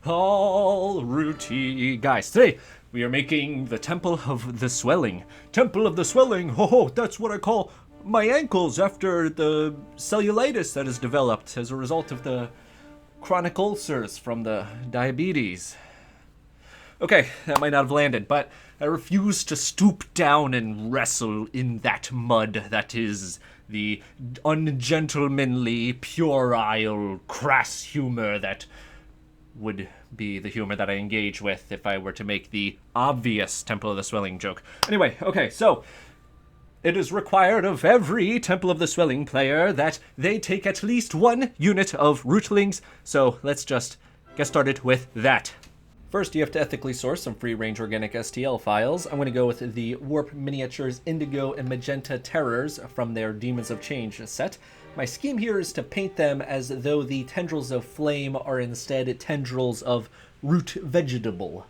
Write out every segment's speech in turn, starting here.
All rooty. Guys, today we are making the Temple of the Swelling. Temple of the Swelling, ho, that's what I call my ankles after the cellulitis that is developed as a result of the chronic ulcers from the diabetes. Okay, that might not have landed, but I refuse to stoop down and wrestle in that mud that is the ungentlemanly, puerile, crass humor that would be the humor that I engage with if I were to make the obvious Temple of the Swelling joke. Anyway, okay, so it is required of every Temple of the Swelling player that they take at least 1 unit of rootlings, so let's just get started with that. First, you have to ethically source some free-range organic STL files. I'm going to go with the Warp Miniatures Indigo and Magenta Terrors from their Demons of Change set. My scheme here is to paint them as though the tendrils of flame are instead tendrils of root vegetable.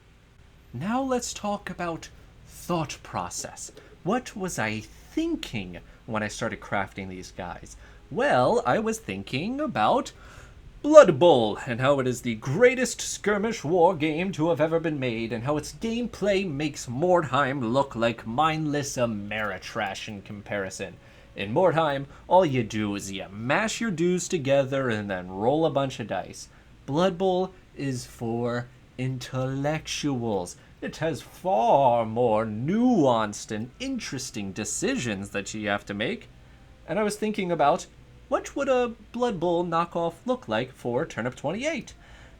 Now let's talk about thought process. What was I thinking when I started crafting these guys? Well, I was thinking about Blood Bowl, and how it is the greatest skirmish war game to have ever been made, and how its gameplay makes Mordheim look like mindless Ameritrash in comparison. In Mordheim, all you do is you mash your dudes together and then roll a bunch of dice. Blood Bowl is for intellectuals. It has far more nuanced and interesting decisions that you have to make. And I was thinking about, what would a Blood Bowl knockoff look like for Turnip28?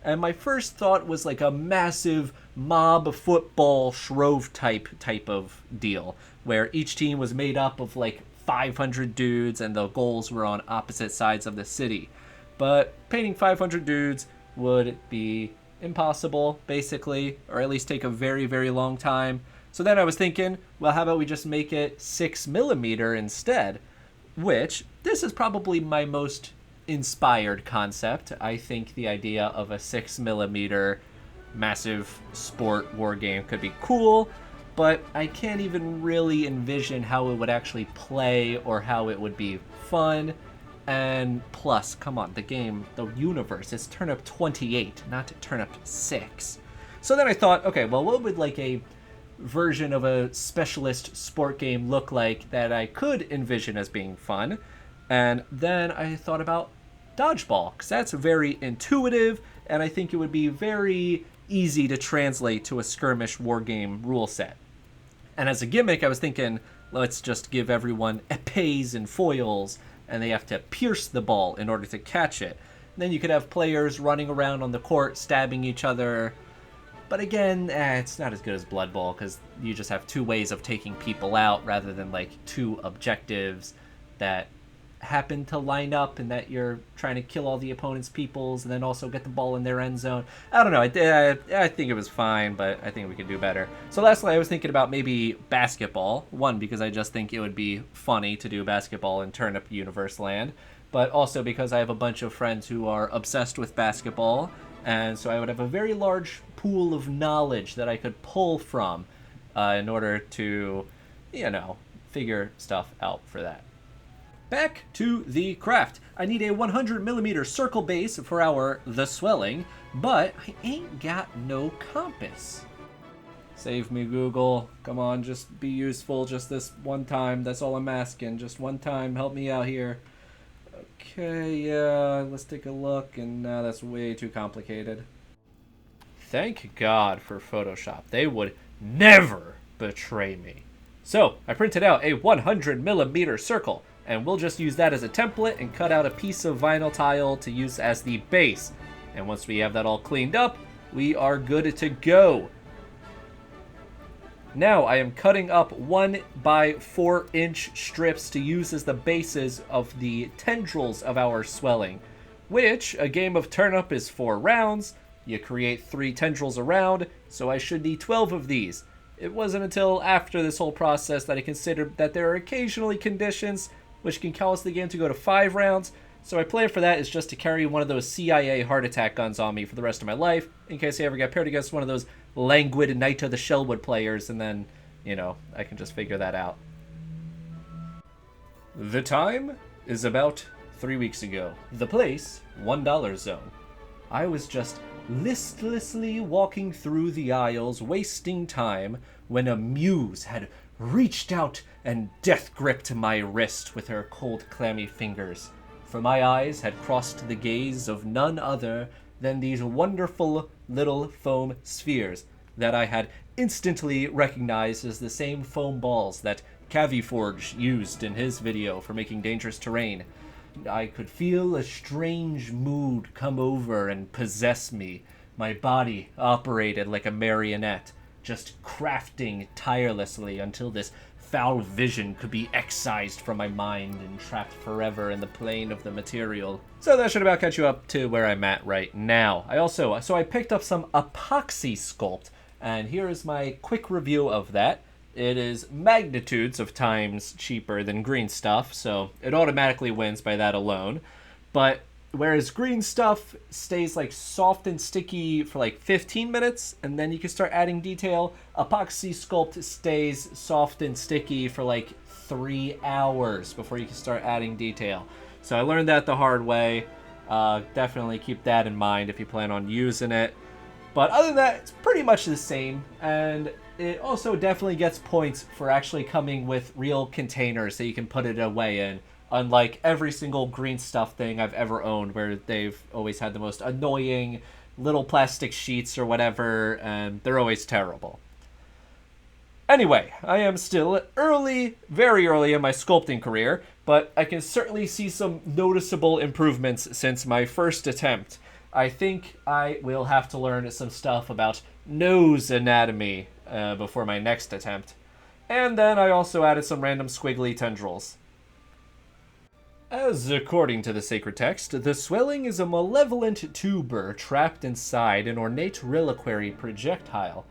And my first thought was like a massive mob football Shrove type of deal, where each team was made up of like 500 dudes and the goals were on opposite sides of the city. But painting 500 dudes would be impossible, basically, or at least take a very, very long time. So then I was thinking, well, how about we just make it 6mm instead? Which, this is probably my most inspired concept. I think the idea of a 6mm massive sport war game could be cool, but I can't even really envision how it would actually play or how it would be fun. And plus, come on, the game, the universe, is Turnip28, not Turnip6. So then I thought, okay, well, what would like a version of a specialist sport game look like that I could envision as being fun? And then I thought about dodgeball, because that's very intuitive, and I think it would be very easy to translate to a skirmish war game rule set. And as a gimmick, I was thinking, let's just give everyone epées and foils, and they have to pierce the ball in order to catch it. And then you could have players running around on the court, stabbing each other. But again, it's not as good as Blood Bowl, because you just have 2 ways of taking people out rather than like 2 objectives that happen to line up and that you're trying to kill all the opponent's peoples and then also get the ball in their end zone. I don't know. I think it was fine, but I think we could do better. So lastly, I was thinking about maybe basketball. One, because I just think it would be funny to do basketball in Turnip Universe land, but also because I have a bunch of friends who are obsessed with basketball, and so I would have a very large pool of knowledge that I could pull from in order to, figure stuff out for that. Back to the craft. I need a 100mm circle base for our The Swelling, but I ain't got no compass. Save me, Google. Come on, just be useful just this one time. That's all I'm asking. Just one time. Help me out here. Okay, yeah, let's take a look, and that's way too complicated. Thank God for Photoshop. They would never betray me. So, I printed out a 100mm circle, and we'll just use that as a template and cut out a piece of vinyl tile to use as the base. And once we have that all cleaned up, we are good to go. Now I am cutting up 1 by 4 inch strips to use as the bases of the tendrils of our swelling, which a game of turnip is 4 rounds. You create 3 tendrils a round, so I should need 12 of these. It wasn't until after this whole process that I considered that there are occasionally conditions which can cause the game to go to 5 rounds, so my plan for that is just to carry one of those CIA heart attack guns on me for the rest of my life, in case I ever get paired against one of those languid Knight of the Shellwood players, and then, I can just figure that out. The time is about 3 weeks ago. The place, $1 zone. I was just listlessly walking through the aisles, wasting time, when a muse had reached out and death-gripped my wrist with her cold, clammy fingers. For my eyes had crossed the gaze of none other than these wonderful little foam spheres that I had instantly recognized as the same foam balls that Caviforge used in his video for making dangerous terrain. I could feel a strange mood come over and possess me. My body operated like a marionette, just crafting tirelessly until this foul vision could be excised from my mind and trapped forever in the plane of the material. So that should about catch you up to where I'm at right now. I picked up some epoxy sculpt, and here is my quick review of that. It is magnitudes of times cheaper than green stuff, so it automatically wins by that alone. But whereas green stuff stays like soft and sticky for like 15 minutes, and then you can start adding detail, epoxy sculpt stays soft and sticky for like 3 hours before you can start adding detail. So I learned that the hard way. Definitely keep that in mind if you plan on using it. But other than that, it's pretty much the same, and it also definitely gets points for actually coming with real containers that you can put it away in, unlike every single green stuff thing I've ever owned, where they've always had the most annoying little plastic sheets or whatever, and they're always terrible. Anyway, I am still very early in my sculpting career, but I can certainly see some noticeable improvements since my first attempt. I think I will have to learn some stuff about nose anatomy before my next attempt. And then I also added some random squiggly tendrils. As according to the sacred text, the swelling is a malevolent tuber trapped inside an ornate reliquary projectile.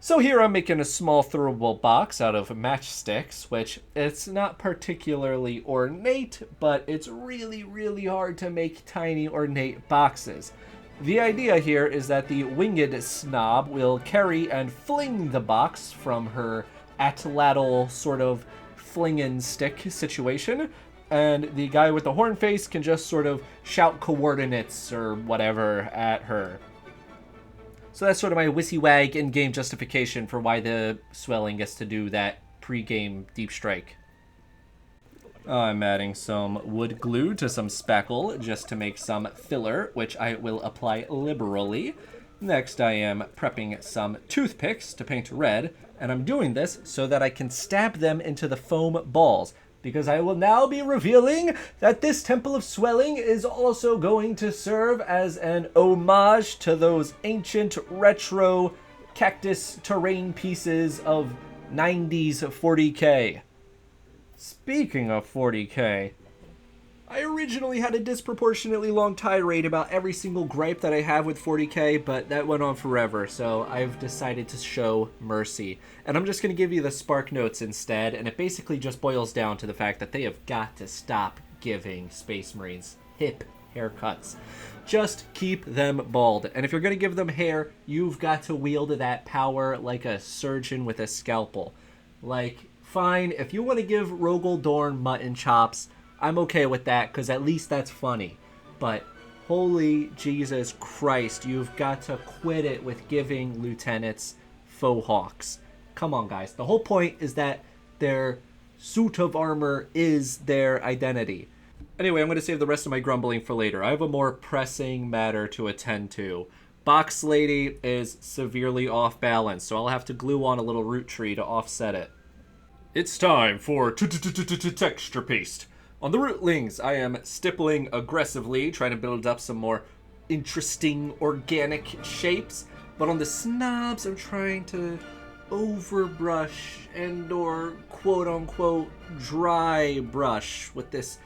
So here I'm making a small throwable box out of matchsticks, which it's not particularly ornate, but it's really, really hard to make tiny ornate boxes. The idea here is that the winged snob will carry and fling the box from her atlatl sort of flingin' stick situation, and the guy with the horn face can just sort of shout coordinates or whatever at her. So that's sort of my WYSIWAG in-game justification for why the swelling gets to do that pre-game deep strike. I'm adding some wood glue to some spackle just to make some filler, which I will apply liberally. Next, I am prepping some toothpicks to paint red, and I'm doing this so that I can stab them into the foam balls, because I will now be revealing that this Temple of Swelling is also going to serve as an homage to those ancient retro cactus terrain pieces of 90s 40k. Speaking of 40k, I originally had a disproportionately long tirade about every single gripe that I have with 40k, but that went on forever, so I've decided to show mercy. And I'm just going to give you the spark notes instead, and it basically just boils down to the fact that they have got to stop giving Space Marines hip haircuts. Just keep them bald. And if you're going to give them hair, you've got to wield that power like a surgeon with a scalpel. Like, fine, if you want to give Rogel Dorn mutton chops, I'm okay with that, because at least that's funny. But holy Jesus Christ, you've got to quit it with giving lieutenants faux hawks. Come on, guys. The whole point is that their suit of armor is their identity. Anyway, I'm going to save the rest of my grumbling for later. I have a more pressing matter to attend to. Box Lady is severely off balance, so I'll have to glue on a little root tree to offset it. It's time for texture paste. On the rootlings, I am stippling aggressively, trying to build up some more interesting organic shapes. But on the snobs, I'm trying to overbrush and or quote-unquote dry brush with this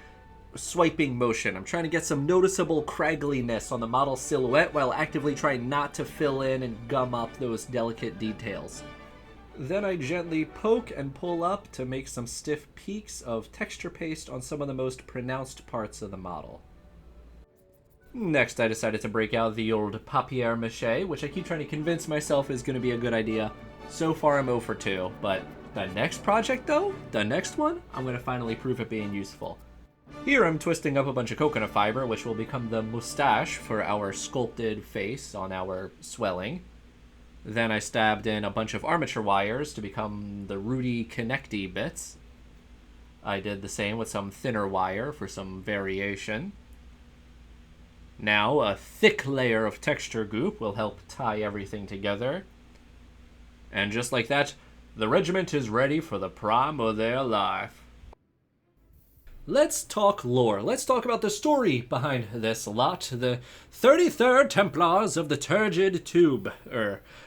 swiping motion. I'm trying to get some noticeable craggliness on the model silhouette while actively trying not to fill in and gum up those delicate details. Then I gently poke and pull up to make some stiff peaks of texture paste on some of the most pronounced parts of the model. Next, I decided to break out the old papier-mâché, which I keep trying to convince myself is going to be a good idea. So far, I'm 0 for 2, but the next project, though, the next one, I'm going to finally prove it being useful. Here I'm twisting up a bunch of coconut fiber, which will become the mustache for our sculpted face on our swelling. Then I stabbed in a bunch of armature wires to become the rooty connecty bits. I did the same with some thinner wire for some variation. Now a thick layer of texture goop will help tie everything together. And just like that, the regiment is ready for the prime of their life. Let's talk lore. Let's talk about the story behind this lot. The 33rd Templars of the Turgid Tube.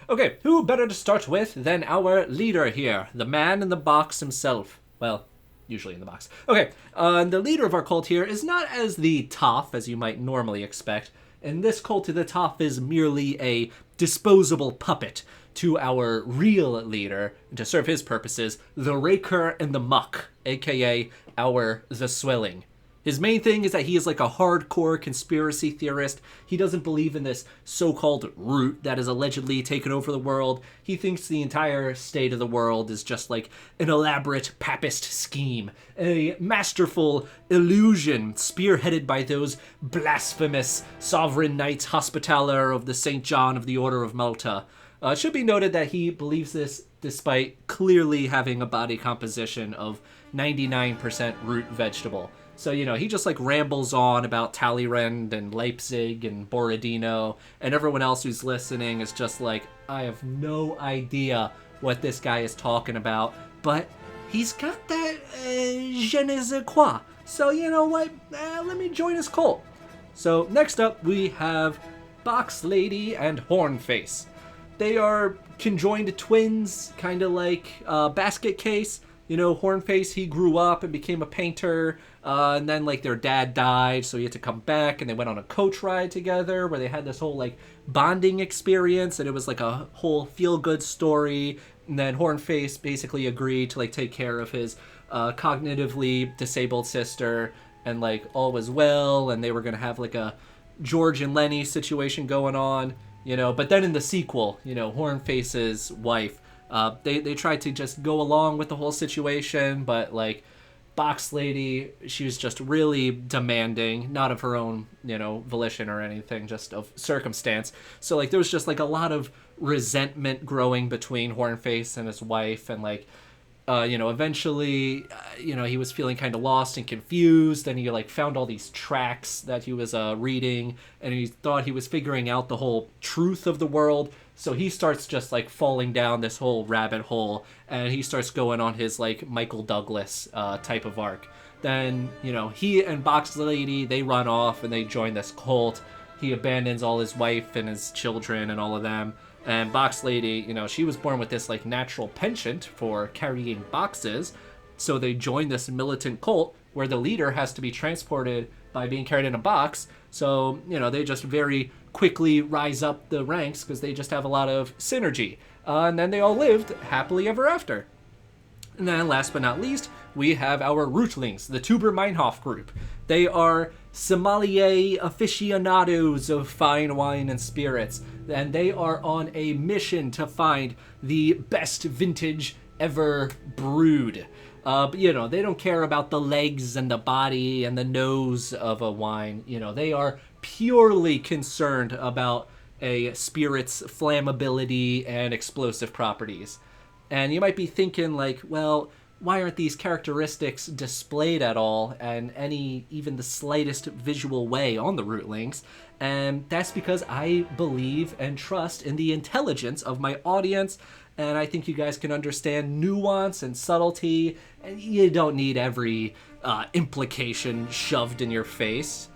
Okay, who better to start with than our leader here, the man in the box himself. Well, usually in the box. Okay, the leader of our cult here is not as the Toph as you might normally expect. In this cult, the Toph is merely a disposable puppet to our real leader, to serve his purposes, the Raker and the Muck, aka the Swelling. His main thing is that he is like a hardcore conspiracy theorist. He doesn't believe in this so-called root that has allegedly taken over the world. He thinks the entire state of the world is just like an elaborate papist scheme, a masterful illusion spearheaded by those blasphemous sovereign knights hospitaller of the St. John of the Order of Malta. It should be noted that he believes this despite clearly having a body composition of 99% root vegetable. So, he just like rambles on about Talleyrand and Leipzig and Borodino, and everyone else who's listening is just like, I have no idea what this guy is talking about, but he's got that je ne sais quoi. So, you know what? Let me join his cult. So, next up, we have Box Lady and Hornface. They are conjoined twins, kind of like Basket Case. Hornface, he grew up and became a painter, and then, their dad died, so he had to come back, and they went on a coach ride together, where they had this whole, bonding experience, and it was, a whole feel-good story, and then Hornface basically agreed to, take care of his cognitively disabled sister, and, all was well, and they were going to have, a George and Lenny situation going on, but then in the sequel, Hornface's wife, they tried to just go along with the whole situation, but Box Lady, she was just really demanding, not of her own, volition or anything, just of circumstance. So there was just a lot of resentment growing between Hornface and his wife, and eventually, he was feeling kind of lost and confused, and he found all these tracks that he was reading, and he thought he was figuring out the whole truth of the world. So he starts just falling down this whole rabbit hole, and he starts going on his Michael Douglas type of arc. Then, he and Box Lady, they run off and they join this cult. He abandons all his wife and his children and all of them. And Box Lady, she was born with this natural penchant for carrying boxes. So they join this militant cult where the leader has to be transported by being carried in a box. So, they just very quickly rise up the ranks because they just have a lot of synergy. And then they all lived happily ever after. And then last but not least, we have our rootlings, the Tuber Meinhof group. They are sommelier aficionados of fine wine and spirits, and they are on a mission to find the best vintage ever brewed. But, they don't care about the legs and the body and the nose of a wine. They are purely concerned about a spirit's flammability and explosive properties. And you might be thinking, well, why aren't these characteristics displayed at all in even the slightest visual way on the rootlings? And that's because I believe and trust in the intelligence of my audience, and I think you guys can understand nuance and subtlety, and you don't need every implication shoved in your face.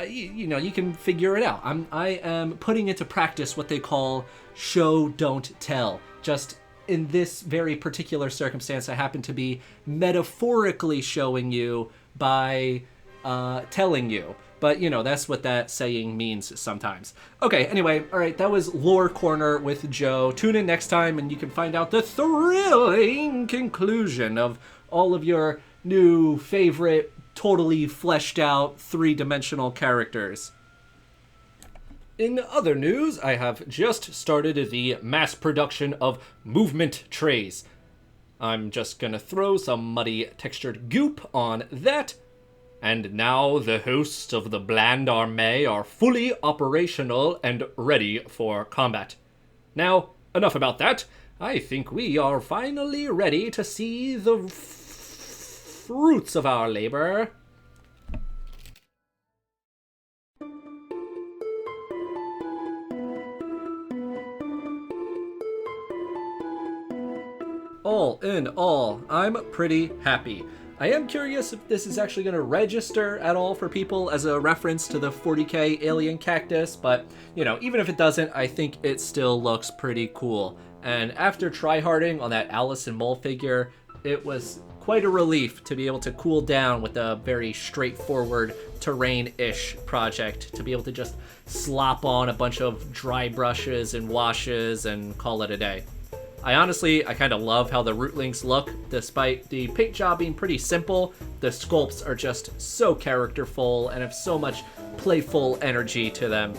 You can figure it out. I am putting into practice what they call show, don't tell. Just in this very particular circumstance, I happen to be metaphorically showing you by telling you. But, that's what that saying means sometimes. Okay, anyway, all right, that was Lore Corner with Joe. Tune in next time and you can find out the thrilling conclusion of all of your new favorite, totally fleshed out, three-dimensional characters. In other news, I have just started the mass production of movement trays. I'm just gonna throw some muddy textured goop on that, And now the hosts of the Bland Armée are fully operational and ready for combat. Now, enough about that. I think we are finally ready to see the fruits of our labor. All in all, I'm pretty happy. I am curious if this is actually going to register at all for people as a reference to the 40k alien cactus, but, you know, even if it doesn't, I think it still looks pretty cool. And after tryharding on that Allison Mole figure, it was quite a relief to be able to cool down with a very straightforward terrain-ish project, to be able to just slop on a bunch of dry brushes and washes and call it a day. I kind of love how the rootlings look. Despite the paint job being pretty simple, the sculpts are just so characterful and have so much playful energy to them.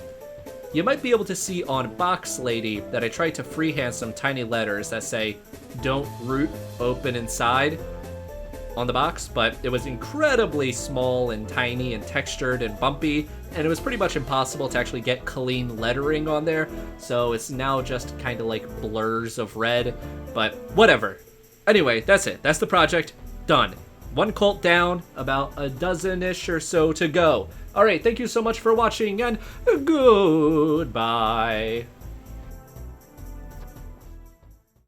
You might be able to see on Box Lady that I tried to freehand some tiny letters that say, "Don't root, open inside," on the box, but it was incredibly small and tiny and textured and bumpy, and it was pretty much impossible to actually get clean lettering on there, so it's now just kind of like blurs of red, but whatever. Anyway, that's it. That's the project. Done. One cult down, about a dozen-ish or so to go. Alright, thank you so much for watching, and goodbye.